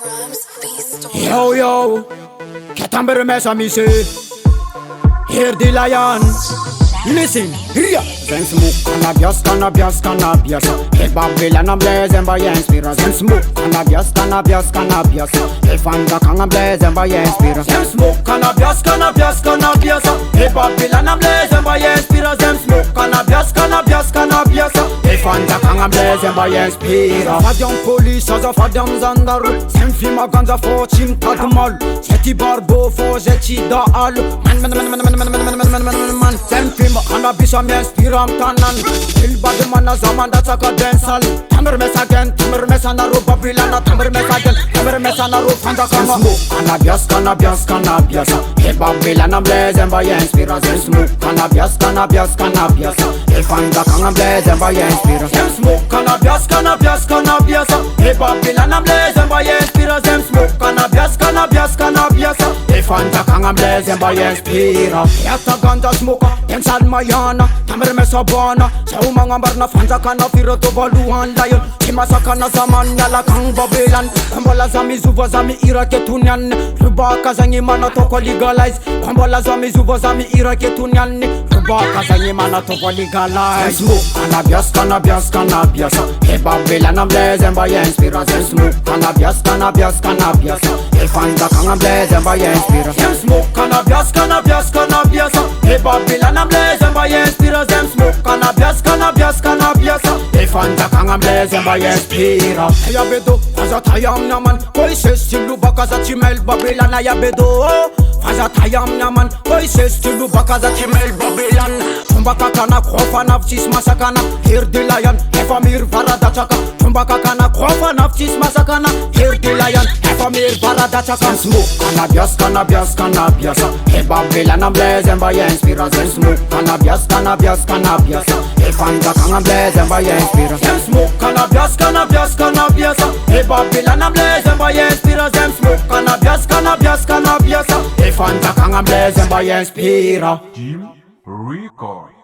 Yo yo, Katamber Mesa Mise, hear the lion. Listen, here. Zen smoke, cannabis, cannabis, cannabis. Hey Babylon, I'm blazing by inspiration. Zen smoke, cannabis, cannabis, cannabis. Hey Fanda, I'm blazing by inspiration. Zen smoke, cannabis, cannabis, cannabis. Hey Babylon, I'm blazing by inspiration. Zen smoke, cannabis, cannabis, cannabis. Hey Fanda, I'm blazing by inspiration. Fadiam police, as a fadiam zandaru. Zen fima ganza for chim tagmal. Seti barbo for zeti da'al. Man. Zen fima cannabis, I'm inspiram tanan. Il bad man a zaman that's a cadensal. Tamer mes again, tamer mes ana ro Babylon, tamer mes again, tamer mes ana ro Fanda kama. Cannabis, cannabis, cannabis. Hey Babylon, I'm blazing by inspiration. Smoke, cannabis, cannabis, cannabis. Hey Fanda kama blazing by inspiration. Smoke, cannabis, cannabis, cannabis. Hey Babylon, I'm blazing by inspiration. Smoke, cannabis, cannabis, cannabis. Hey Fanda kama blazing by inspiration. Yata ganja smoker, densal mayana. Tamer mes abana, sa umangambar na Fanda kana firo to baluhan lion. Kimasa kana zaman nyala kang Babylon. Kwambola zami zuva zami ira ketunyan. Rubaka zangi mana toko legalize. Kwambola zami zuva zami ira ketunyan. Rubaka zangi mana toko legalize. Smoke, cannabis, cannabis, cannabis. Hey Babylon, I'm blazing by inspiration. Smoke, cannabis, cannabis, cannabis. Hey Fanda kang blazing by inspiration. Smoke, cannabis, cannabis, cannabis. Hey Babylon, I'm blazing by inspiration. Smoke, cannabis, cannabis, cannabis. Hey Fanda kang blazing by inspiration. Hey abedo, faza tayam naman. Koi ses tilu bakaza chimel Babylon ay abedo. Faza tayam naman. Koi ses tilu bakaza chimel Babylon. Tumbaka kana khofa nafsis masakana. Hear the lion, Efamir varada chaka. Tumbaka kana khofa nafsis masakana. Hear the lion, Efamir varada chaka. Smoke, cannabis, cannabis, cannabis. Hey Babylon, I'm blazing by inspiration. Smoke, cannabis, cannabis, cannabis. Hey Fanda kang blazing by inspiration. Smoke, cannabis, cannabis, cannabis. Hey Babylon, I'm blazing by inspiration. Smoke, cannabis, cannabis, cannabis. Hey Fanda kang blazing by inspiration. Jim Record.